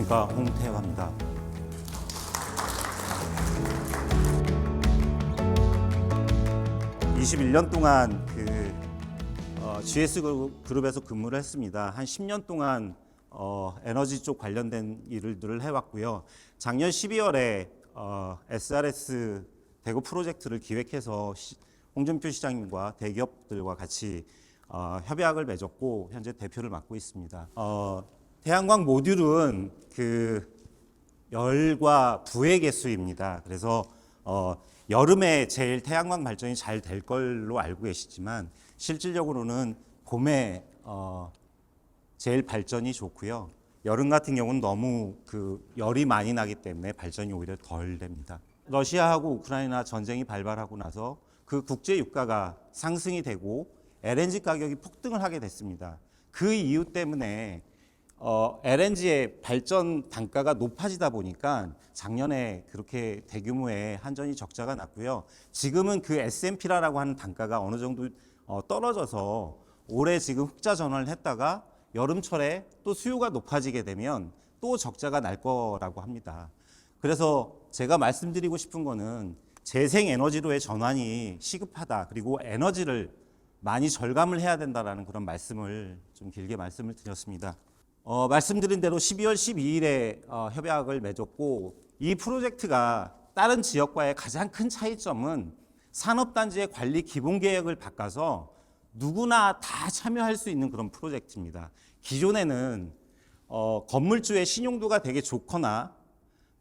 건설가 홍태화입니다. (21년) 동안 GS 그룹에서 근무를 했습니다. 한 10년 동안 에너지 쪽 관련된 일들을 해왔고요. 작년 12월에 SRS 대구 프로젝트를 기획해서 홍준표 시장님과 대기업들과 같이 협약을 맺었고 현재 대표를 맡고 있습니다. 태양광 모듈은 열과 부의 개수입니다. 그래서 여름에 제일 태양광 발전이 잘 될 걸로 알고 계시지만 실질적으로는 봄에 제일 발전이 좋고요. 여름 같은 경우는 너무 열이 많이 나기 때문에 발전이 오히려 덜 됩니다. 러시아하고 우크라이나 전쟁이 발발하고 나서 그 국제 유가가 상승이 되고 LNG 가격이 폭등을 하게 됐습니다. 그 이유 때문에 LNG의 발전 단가가 높아지다 보니까 작년에 그렇게 대규모의 한전이 적자가 났고요. 지금은 그 S&P라고 하는 단가가 어느 정도 떨어져서 올해 지금 흑자 전환을 했다가 여름철에 또 수요가 높아지게 되면 또 적자가 날 거라고 합니다. 그래서 제가 말씀드리고 싶은 거는 재생에너지로의 전환이 시급하다. 그리고 에너지를 많이 절감을 해야 된다라는 그런 말씀을 좀 길게 말씀을 드렸습니다. 말씀드린 대로 12월 12일에 협약을 맺었고 이 프로젝트가 다른 지역과의 가장 큰 차이점은 산업단지의 관리 기본계획을 바꿔서 누구나 다 참여할 수 있는 그런 프로젝트입니다. 기존에는 건물주의 신용도가 되게 좋거나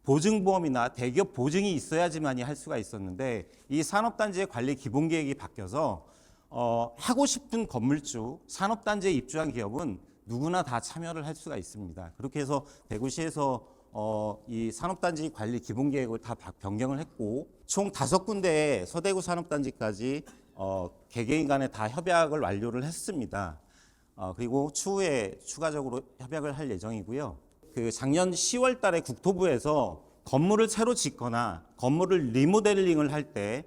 보증보험이나 대기업 보증이 있어야지만이 할 수가 있었는데 이 산업단지의 관리 기본계획이 바뀌어서 하고 싶은 건물주, 산업단지에 입주한 기업은 누구나 다 참여를 할 수가 있습니다. 그렇게 해서 대구시에서 이 산업단지 관리 기본계획을 다 변경을 했고 총 5군데의 서대구 산업단지까지 개개인 간에 다 협약을 완료를 했습니다. 그리고 추후에 추가적으로 협약을 할 예정이고요. 작년 10월 달에 국토부에서 건물을 새로 짓거나 건물을 리모델링을 할 때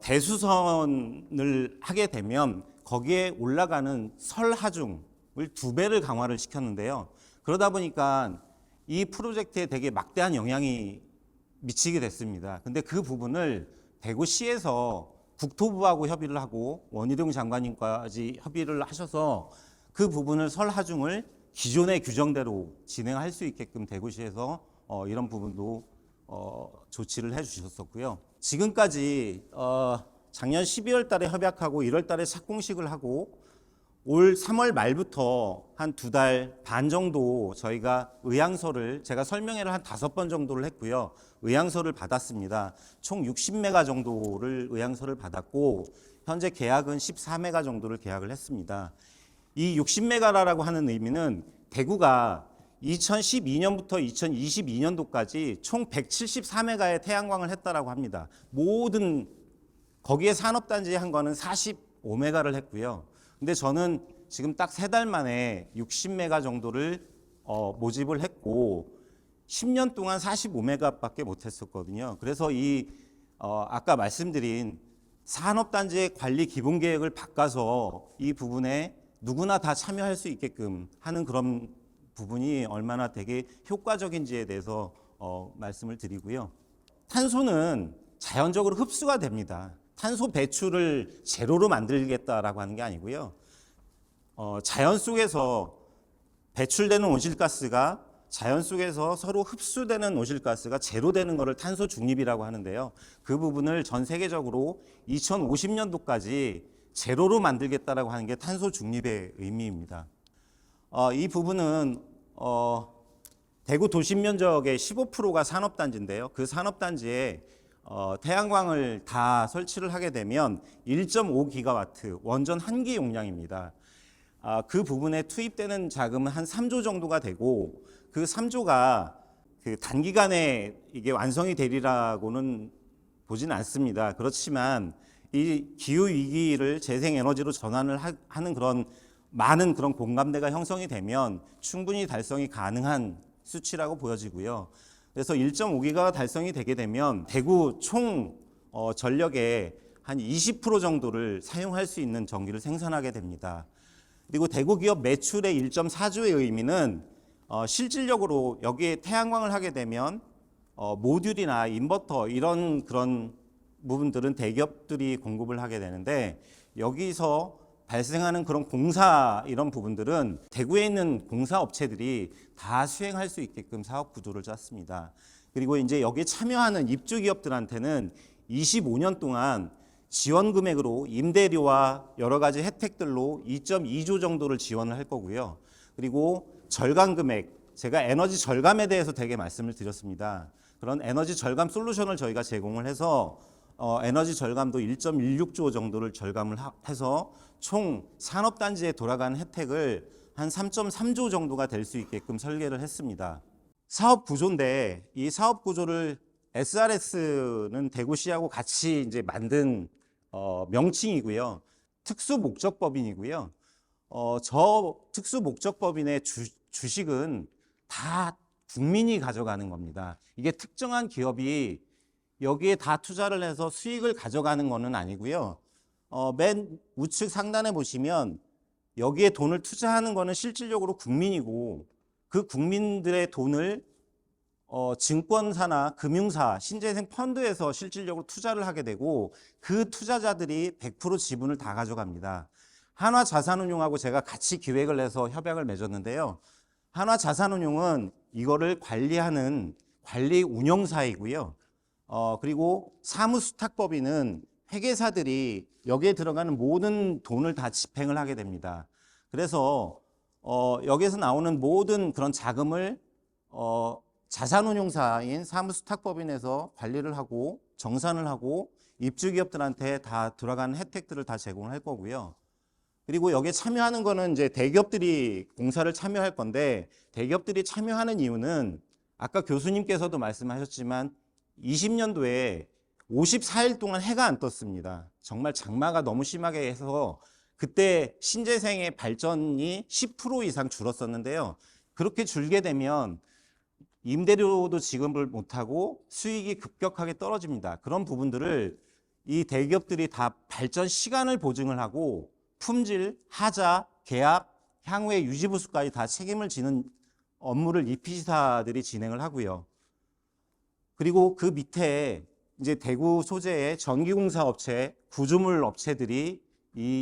대수선을 하게 되면 거기에 올라가는 설하중을 2배를 강화를 시켰는데요. 그러다 보니까 이 프로젝트에 되게 막대한 영향이 미치게 됐습니다. 근데 그 부분을 대구시에서 국토부하고 협의를 하고 원희룡 장관님까지 협의를 하셔서 그 부분을 설하중을 기존의 규정대로 진행할 수 있게끔 대구시에서 이런 부분도 조치를 해주셨었고요. 지금까지 작년 12월 달에 협약하고 1월 달에 착공식을 하고 올 3월 말부터 한 2달 반 정도 저희가 의향서를 제가 설명회를 한 5번 정도를 했고요. 의향서를 받았습니다. 총 60메가 정도를 의향서를 받았고 현재 계약은 14메가 정도를 계약을 했습니다. 이 60메가라고 하는 의미는 대구가 2012년부터 2022년도까지 총 174메가의 태양광을 했다라고 합니다. 모든 거기에 산업단지에 한 거는 45메가를 했고요. 근데 저는 지금 딱 3달 만에 60메가 정도를 모집을 했고 10년 동안 45메가밖에 못했었거든요. 그래서 아까 말씀드린 산업단지의 관리 기본계획을 바꿔서 이 부분에 누구나 다 참여할 수 있게끔 하는 그런 부분이 얼마나 되게 효과적인지에 대해서 말씀을 드리고요. 탄소는 자연적으로 흡수가 됩니다. 탄소 배출을 제로로 만들겠다라고 하는 게 아니고요. 자연 속에서 배출되는 온실가스가 자연 속에서 서로 흡수되는 온실가스가 제로 되는 것을 탄소 중립이라고 하는데요. 그 부분을 전 세계적으로 2050년도까지 제로로 만들겠다라고 하는 게 탄소 중립의 의미입니다. 이 부분은 대구 도심 면적의 15%가 산업단지인데요. 그 산업단지에 태양광을 다 설치를 하게 되면 1.5기가와트 원전 1기 용량입니다. 그 부분에 투입되는 자금은 한 3조 정도가 되고 그 3조가 단기간에 이게 완성이 되리라고는 보지는 않습니다. 그렇지만 이 기후 위기를 재생에너지로 전환을 하는 그런 많은 그런 공감대가 형성이 되면 충분히 달성이 가능한 수치라고 보여지고요. 그래서 1.5기가가 달성이 되게 되면 대구 총 전력의 한 20% 정도를 사용할 수 있는 전기를 생산하게 됩니다. 그리고 대구 기업 매출의 1.4조의 의미는 실질적으로 여기에 태양광을 하게 되면 모듈이나 인버터 이런 그런 부분들은 대기업들이 공급을 하게 되는데, 여기서 발생하는 그런 공사 이런 부분들은 대구에 있는 공사 업체들이 다 수행할 수 있게끔 사업 구조를 짰습니다. 그리고 이제 여기에 참여하는 입주 기업들한테는 25년 동안 지원 금액으로 임대료와 여러 가지 혜택들로 2.2조 정도를 지원을 할 거고요. 그리고 절감 금액, 제가 에너지 절감에 대해서 되게 말씀을 드렸습니다. 그런 에너지 절감 솔루션을 저희가 제공을 해서 에너지 절감도 1.16조 정도를 절감을 해서 총 산업단지에 돌아가는 혜택을 한 3.3조 정도가 될 수 있게끔 설계를 했습니다. 사업 구조인데, 이 사업 구조를 SRS는 대구시하고 같이 이제 만든 명칭이고요. 특수목적법인이고요. 저 특수목적법인의 주식은 다 국민이 가져가는 겁니다. 이게 특정한 기업이 여기에 다 투자를 해서 수익을 가져가는 것은 아니고요. 맨 우측 상단에 보시면 여기에 돈을 투자하는 것은 실질적으로 국민이고, 그 국민들의 돈을 증권사나 금융사, 신재생 펀드에서 실질적으로 투자를 하게 되고, 그 투자자들이 100% 지분을 다 가져갑니다. 한화자산운용하고 제가 같이 기획을 해서 협약을 맺었는데요. 한화자산운용은 이거를 관리하는 관리 운영사이고요. 그리고 사무수탁법인은 회계사들이 여기에 들어가는 모든 돈을 다 집행을 하게 됩니다. 그래서 여기에서 나오는 모든 그런 자금을 자산운용사인 사무수탁법인에서 관리를 하고 정산을 하고 입주기업들한테 다 들어가는 혜택들을 다 제공을 할 거고요. 그리고 여기에 참여하는 거는 이제 대기업들이 공사를 참여할 건데, 대기업들이 참여하는 이유는 아까 교수님께서도 말씀하셨지만 20년도에 54일 동안 해가 안 떴습니다. 정말 장마가 너무 심하게 해서 그때 신재생의 발전이 10% 이상 줄었었는데요. 그렇게 줄게 되면 임대료도 지급을 못하고 수익이 급격하게 떨어집니다. 그런 부분들을 이 대기업들이 다 발전 시간을 보증을 하고 품질, 하자, 계약, 향후의 유지보수까지 다 책임을 지는 업무를 EPC사들이 진행을 하고요. 그리고 그 밑에 이제 대구 소재의 전기공사 업체, 구조물 업체들이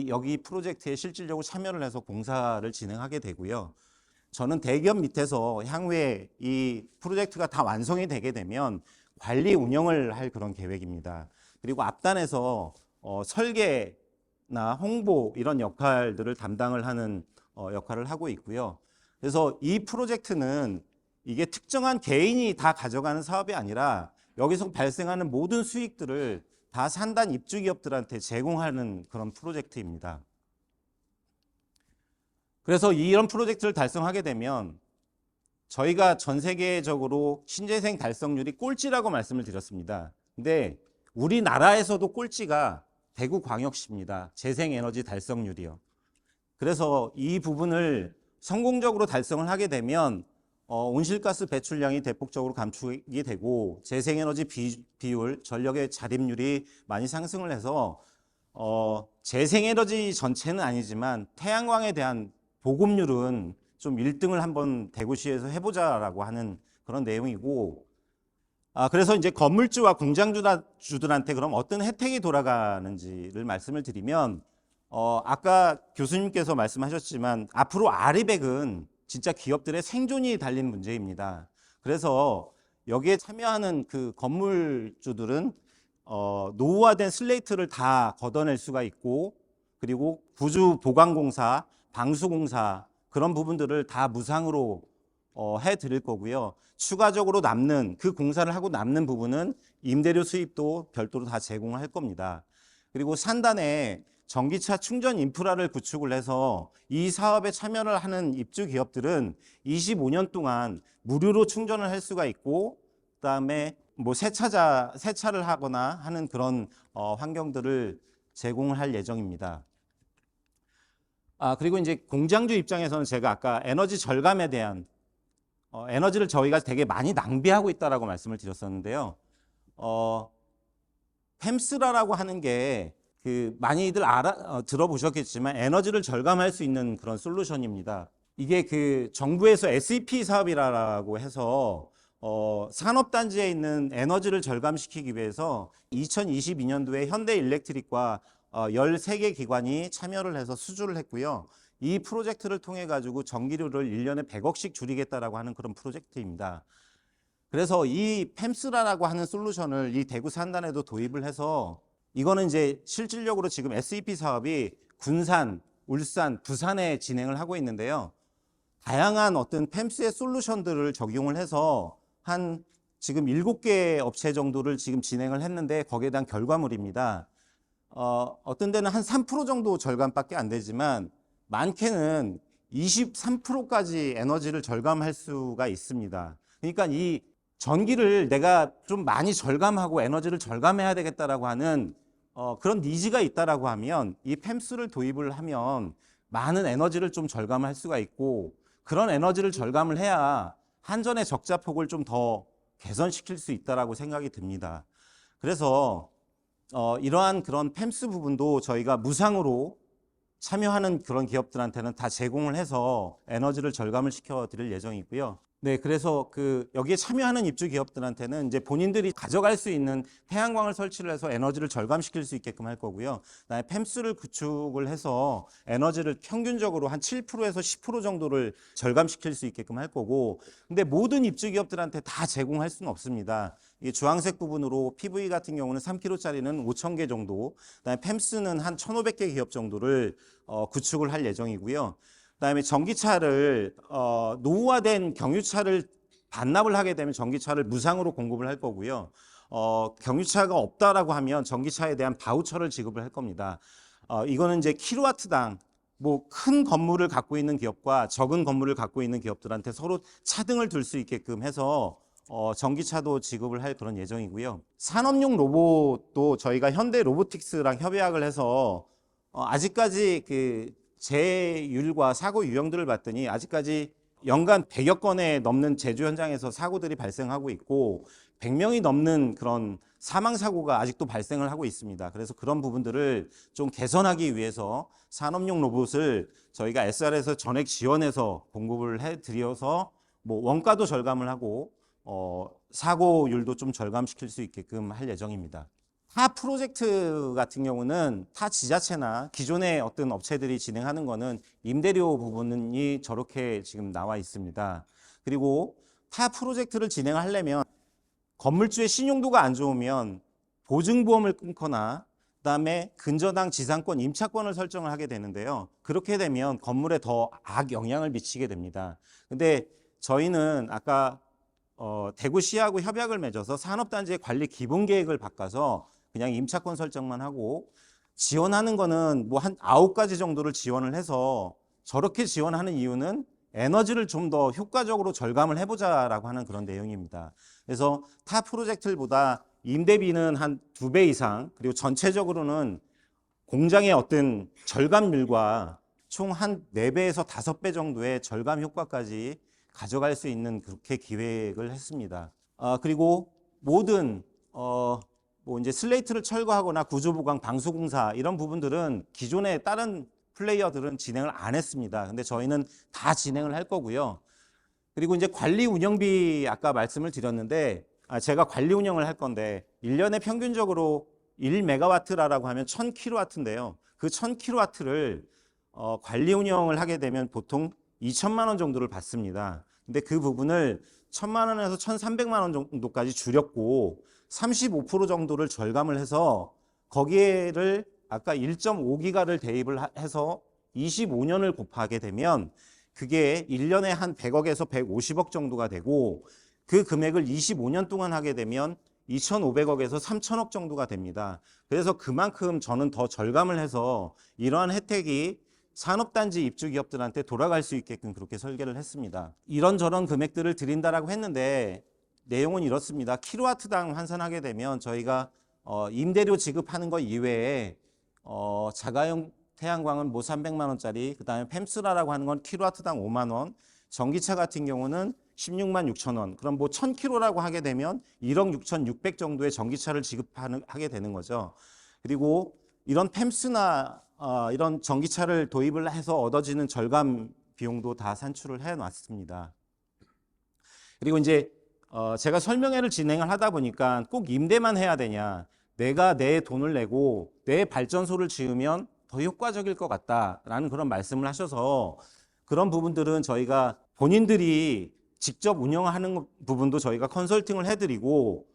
여기 프로젝트에 실질적으로 참여를 해서 공사를 진행하게 되고요. 저는 대기업 밑에서 향후에 이 프로젝트가 다 완성이 되게 되면 관리 운영을 할 그런 계획입니다. 그리고 앞단에서 설계나 홍보 이런 역할들을 담당을 하는 역할을 하고 있고요. 그래서 이 프로젝트는 이게 특정한 개인이 다 가져가는 사업이 아니라 여기서 발생하는 모든 수익들을 다 산단 입주기업들한테 제공하는 그런 프로젝트입니다. 그래서 이런 프로젝트를 달성하게 되면 저희가 전 세계적으로 신재생 달성률이 꼴찌라고 말씀을 드렸습니다. 근데 우리나라에서도 꼴찌가 대구광역시입니다. 재생에너지 달성률이요. 그래서 이 부분을 성공적으로 달성을 하게 되면 온실가스 배출량이 대폭적으로 감축이 되고 재생에너지 비율, 전력의 자립률이 많이 상승을 해서 재생에너지 전체는 아니지만 태양광에 대한 보급률은 좀 1등을 한번 대구시에서 해보자라고 하는 그런 내용이고, 그래서 이제 건물주와 공장주들한테 그럼 어떤 혜택이 돌아가는지를 말씀을 드리면, 아까 교수님께서 말씀하셨지만 앞으로 아리백은 진짜 기업들의 생존이 달린 문제입니다. 그래서 여기에 참여하는 그 건물주들은 노후화된 슬레이트를 다 걷어낼 수가 있고, 그리고 구주 보강공사, 방수공사 그런 부분들을 다 무상으로 해드릴 거고요. 추가적으로 남는 그 공사를 하고 남는 부분은 임대료 수입도 별도로 다 제공을 할 겁니다. 그리고 산단에 전기차 충전 인프라를 구축을 해서 이 사업에 참여를 하는 입주 기업들은 25년 동안 무료로 충전을 할 수가 있고, 그다음에 뭐 세차를 하거나 하는 그런 환경들을 제공을 할 예정입니다. 그리고 이제 공장주 입장에서는 제가 아까 에너지 절감에 대한 에너지를 저희가 되게 많이 낭비하고 있다라고 말씀을 드렸었는데요. 펜스라라고 하는 게 많이들 들어보셨겠지만 에너지를 절감할 수 있는 그런 솔루션입니다. 이게 그 정부에서 SEP 사업이라고 해서 산업단지에 있는 에너지를 절감시키기 위해서 2022년도에 현대일렉트릭과 13개 기관이 참여를 해서 수주를 했고요. 이 프로젝트를 통해 가지고 전기료를 1년에 100억씩 줄이겠다라고 하는 그런 프로젝트입니다. 그래서 이 팸스라라고 하는 솔루션을 이 대구 산단에도 도입을 해서 이거는 이제 실질적으로 지금 SEP 사업이 군산, 울산, 부산에 진행을 하고 있는데요. 다양한 어떤 팸스의 솔루션들을 적용을 해서 한 지금 7개 업체 정도를 지금 진행을 했는데 거기에 대한 결과물입니다. 어떤 데는 한 3% 정도 절감밖에 안 되지만 많게는 23%까지 에너지를 절감할 수가 있습니다. 그러니까 이 전기를 내가 좀 많이 절감하고 에너지를 절감해야 되겠다라고 하는 그런 니즈가 있다라고 하면 이 팸스를 도입을 하면 많은 에너지를 좀 절감할 수가 있고 그런 에너지를 절감을 해야 한전의 적자폭을 좀 더 개선시킬 수 있다라고 생각이 듭니다. 그래서 이러한 그런 팸스 부분도 저희가 무상으로 참여하는 그런 기업들한테는 다 제공을 해서 에너지를 절감을 시켜 드릴 예정이고요. 네, 그래서 여기에 참여하는 입주 기업들한테는 이제 본인들이 가져갈 수 있는 태양광을 설치를 해서 에너지를 절감시킬 수 있게끔 할 거고요. 그다음에 팸스를 구축을 해서 에너지를 평균적으로 한 7%에서 10% 정도를 절감시킬 수 있게끔 할 거고, 근데 모든 입주 기업들한테 다 제공할 수는 없습니다. 이 주황색 부분으로 PV 같은 경우는 3kg짜리는 5,000개 정도, 그다음에 팸스는 한 1,500개 기업 정도를 구축을 할 예정이고요. 그다음에 전기차를 노후화된 경유차를 반납을 하게 되면 전기차를 무상으로 공급을 할 거고요. 경유차가 없다라고 하면 전기차에 대한 바우처를 지급을 할 겁니다. 이거는 이제 킬로와트당 뭐 큰 건물을 갖고 있는 기업과 적은 건물을 갖고 있는 기업들한테 서로 차등을 둘 수 있게끔 해서 전기차도 지급을 할 그런 예정이고요. 산업용 로봇도 저희가 현대 로보틱스랑 협약을 해서 아직까지 재율과 사고 유형들을 봤더니 아직까지 연간 100여 건에 넘는 제조 현장에서 사고들이 발생하고 있고 100명이 넘는 그런 사망 사고가 아직도 발생을 하고 있습니다. 그래서 그런 부분들을 좀 개선하기 위해서 산업용 로봇을 저희가 SR에서 전액 지원해서 공급을 해드려서 뭐 원가도 절감을 하고 사고율도 좀 절감시킬 수 있게끔 할 예정입니다. 타 프로젝트 같은 경우는 타 지자체나 기존의 어떤 업체들이 진행하는 거는 임대료 부분이 저렇게 지금 나와 있습니다. 그리고 타 프로젝트를 진행하려면 건물주의 신용도가 안 좋으면 보증보험을 끊거나 그다음에 근저당 지상권 임차권을 설정을 하게 되는데요. 그렇게 되면 건물에 더 악영향을 미치게 됩니다. 근데 저희는 아까 대구시하고 협약을 맺어서 산업단지의 관리 기본계획을 바꿔서 그냥 임차권 설정만 하고 지원하는 거는 뭐 한 9가지 정도를 지원을 해서 저렇게 지원하는 이유는 에너지를 좀 더 효과적으로 절감을 해보자라고 하는 그런 내용입니다. 그래서 타 프로젝트보다 임대비는 한 2배 이상 그리고 전체적으로는 공장의 어떤 절감률과 총 한 4배에서 5배 정도의 절감 효과까지 가져갈 수 있는 그렇게 기획을 했습니다. 그리고 모든 뭐 이제 슬레이트를 철거하거나 구조보강, 방수공사 이런 부분들은 기존의 다른 플레이어들은 진행을 안 했습니다. 근데 저희는 다 진행을 할 거고요. 그리고 이제 관리 운영비 아까 말씀을 드렸는데 제가 관리 운영을 할 건데 1년에 평균적으로 1메가와트라고 하면 1000kW인데요. 그 1000kW를 관리 운영을 하게 되면 보통 2천만 원 정도를 받습니다. 근데 그 부분을 1,000만 원에서 1,300만 원 정도까지 줄였고 35% 정도를 절감을 해서 거기에를 아까 1.5기가를 대입을 해서 25년을 곱하게 되면 그게 1년에 한 100억에서 150억 정도가 되고 그 금액을 25년 동안 하게 되면 2,500억에서 3,000억 정도가 됩니다. 그래서 그만큼 저는 더 절감을 해서 이러한 혜택이 산업단지 입주 기업들한테 돌아갈 수 있게끔 그렇게 설계를 했습니다. 이런저런 금액들을 드린다라고 했는데 내용은 이렇습니다. 킬로와트당 환산하게 되면 저희가 임대료 지급하는 것 이외에 자가용 태양광은 뭐 300만 원짜리, 그다음에 팸스라라고 하는 건 킬로와트당 5만 원, 전기차 같은 경우는 16만 6천 원. 그럼 뭐 1000kg라고 하게 되면 1억 6,600 정도의 전기차를 지급하게 되는 거죠. 그리고 이런 팸스나 이런 전기차를 도입을 해서 얻어지는 절감 비용도 다 산출을 해놨습니다. 그리고 이제 제가 설명회를 진행을 하다 보니까 꼭 임대만 해야 되냐, 내가 내 돈을 내고 내 발전소를 지으면 더 효과적일 것 같다라는 그런 말씀을 하셔서 그런 부분들은 저희가 본인들이 직접 운영하는 부분도 저희가 컨설팅을 해드리고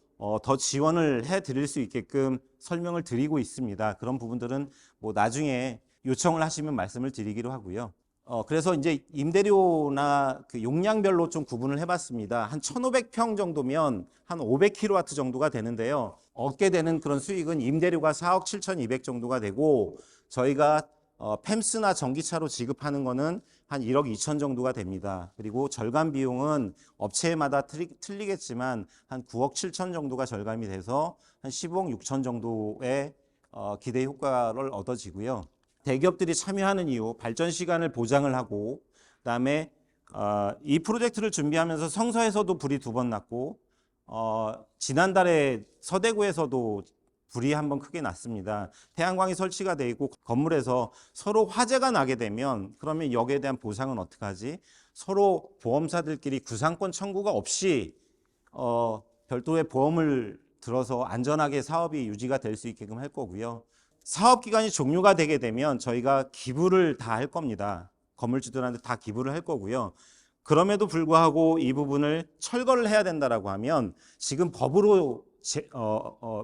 더 지원을 해드릴 수 있게끔 설명을 드리고 있습니다. 그런 부분들은 뭐 나중에 요청을 하시면 말씀을 드리기로 하고요. 그래서 이제 임대료나 그 용량별로 좀 구분을 해봤습니다. 한 1,500평 정도면 한 500kW 정도가 되는데요. 얻게 되는 그런 수익은 임대료가 4억 7,200 정도가 되고 저희가 팸스나 전기차로 지급하는 거는 한 1억 2천 정도가 됩니다. 그리고 절감 비용은 업체마다 틀리겠지만 한 9억 7천 정도가 절감이 돼서 한 15억 6천 정도의 기대 효과를 얻어지고요. 대기업들이 참여하는 이유, 발전 시간을 보장을 하고, 그다음에 이 프로젝트를 준비하면서 성서에서도 불이 2번 났고, 지난달에 서대구에서도 불이 한번 크게 났습니다. 태양광이 설치가 돼 있고 건물에서 서로 화재가 나게 되면 그러면 여기에 대한 보상은 어떻게 하지? 서로 보험사들끼리 구상권 청구가 없이 별도의 보험을 들어서 안전하게 사업이 유지가 될 수 있게끔 할 거고요. 사업 기간이 종료가 되게 되면 저희가 기부를 다 할 겁니다. 건물주들한테 다 기부를 할 거고요. 그럼에도 불구하고 이 부분을 철거를 해야 된다라고 하면 지금 법으로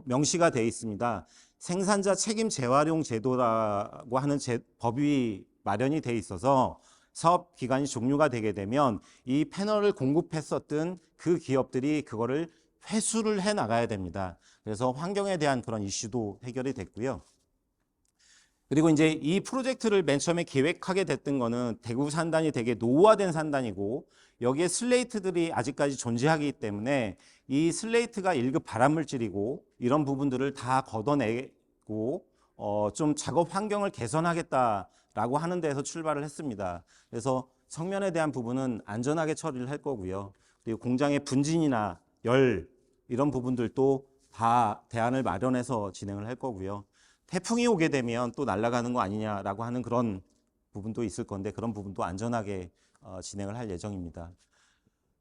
명시가 되어 있습니다. 생산자 책임 재활용 제도라고 하는 법이 마련이 되어 있어서 사업 기간이 종료가 되게 되면 이 패널을 공급했었던 그 기업들이 그거를 회수를 해 나가야 됩니다. 그래서 환경에 대한 그런 이슈도 해결이 됐고요. 그리고 이제 이 프로젝트를 맨 처음에 계획하게 됐던 거는 대구 산단이 되게 노후화된 산단이고 여기에 슬레이트들이 아직까지 존재하기 때문에 이 슬레이트가 1급 발암물질이고 이런 부분들을 다 걷어내고 좀 작업 환경을 개선하겠다라고 하는 데에서 출발을 했습니다. 그래서 성면에 대한 부분은 안전하게 처리를 할 거고요. 그리고 공장의 분진이나 열 이런 부분들도 다 대안을 마련해서 진행을 할 거고요. 태풍이 오게 되면 또 날아가는 거 아니냐라고 하는 그런 부분도 있을 건데 그런 부분도 안전하게 진행을 할 예정입니다.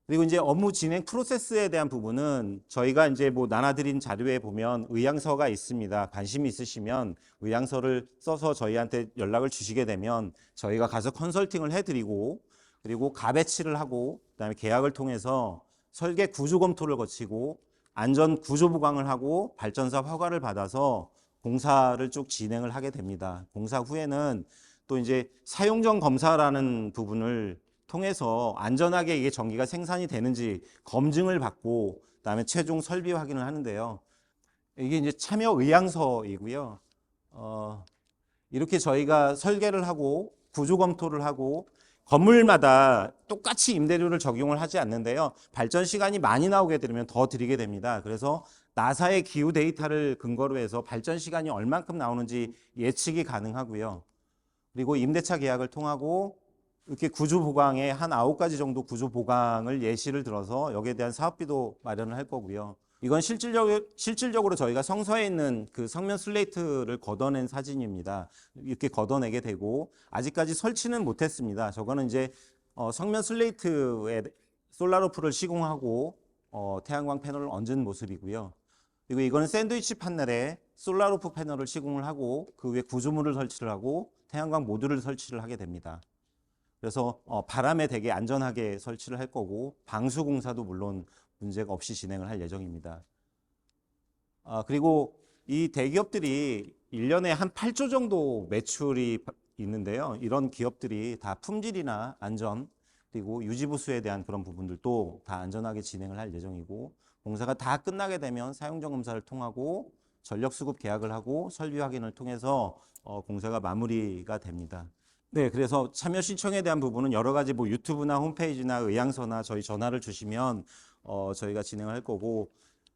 그리고 이제 업무 진행 프로세스에 대한 부분은 저희가 이제 뭐 나눠드린 자료에 보면 의향서가 있습니다. 관심이 있으시면 의향서를 써서 저희한테 연락을 주시게 되면 저희가 가서 컨설팅을 해드리고 그리고 가배치를 하고 그다음에 계약을 통해서 설계 구조 검토를 거치고 안전 구조 보강을 하고 발전사 허가를 받아서 공사를 쭉 진행을 하게 됩니다. 공사 후에는 또 이제 사용전 검사라는 부분을 통해서 안전하게 이게 전기가 생산이 되는지 검증을 받고 그다음에 최종 설비 확인을 하는데요. 이게 이제 참여 의향서이고요. 이렇게 저희가 설계를 하고 구조 검토를 하고 건물마다 똑같이 임대료를 적용을 하지 않는데요. 발전 시간이 많이 나오게 되면 더 드리게 됩니다. 그래서 나사의 기후 데이터를 근거로 해서 발전 시간이 얼만큼 나오는지 예측이 가능하고요. 그리고 임대차 계약을 통하고 이렇게 구조 보강에 한 9가지 정도 구조 보강을 예시를 들어서 여기에 대한 사업비도 마련을 할 거고요. 이건 실질적으로 저희가 성서에 있는 그 성면 슬레이트를 걷어낸 사진입니다. 이렇게 걷어내게 되고 아직까지 설치는 못했습니다. 저거는 이제 성면 슬레이트에 솔라루프를 시공하고 태양광 패널을 얹은 모습이고요. 그리고 이거는 샌드위치 판넬에 솔라루프 패널을 시공을 하고 그 위에 구조물을 설치를 하고 태양광 모듈을 설치를 하게 됩니다. 그래서 바람에 되게 안전하게 설치를 할 거고 방수 공사도 물론 문제가 없이 진행을 할 예정입니다. 그리고 이 대기업들이 1년에 한 8조 정도 매출이 있는데요. 이런 기업들이 다 품질이나 안전 그리고 유지보수에 대한 그런 부분들도 다 안전하게 진행을 할 예정이고 공사가 다 끝나게 되면 사용전 검사를 통하고 전력수급 계약을 하고 설비 확인을 통해서 공사가 마무리가 됩니다. 네, 그래서 참여 신청에 대한 부분은 여러 가지 뭐 유튜브나 홈페이지나 의향서나 저희 전화를 주시면 저희가 진행을 할 거고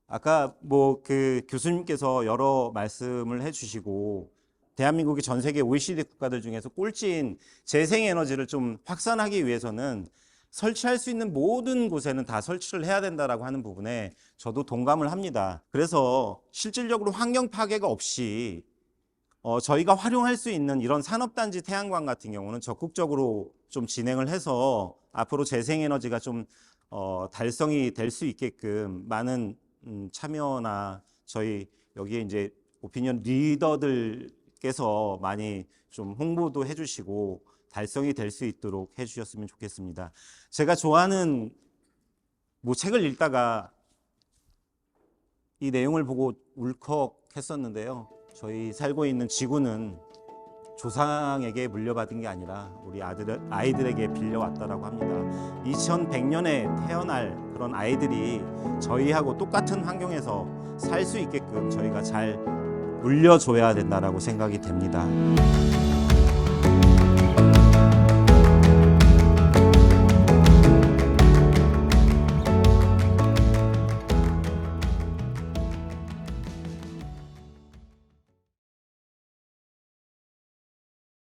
아까 뭐 그 교수님께서 여러 말씀을 해주시고 대한민국이 전 세계 OECD 국가들 중에서 꼴찌인 재생에너지를 좀 확산하기 위해서는 설치할 수 있는 모든 곳에는 다 설치를 해야 된다라고 하는 부분에 저도 동감을 합니다. 그래서 실질적으로 환경 파괴가 없이 저희가 활용할 수 있는 이런 산업단지 태양광 같은 경우는 적극적으로 좀 진행을 해서 앞으로 재생에너지가 좀 달성이 될 수 있게끔 많은 참여나 저희 여기에 이제 오피니언 리더들께서 많이 좀 홍보도 해주시고 달성이 될 수 있도록 해주셨으면 좋겠습니다. 제가 좋아하는 책을 읽다가 이 내용을 보고 울컥했었는데요. 저희 살고 있는 지구는 조상에게 물려받은 게 아니라 우리 아이들에게 빌려왔다라고 합니다. 2100년에 태어날 그런 아이들이 저희하고 똑같은 환경에서 살 수 있게끔 저희가 잘 물려줘야 된다라고 생각이 됩니다.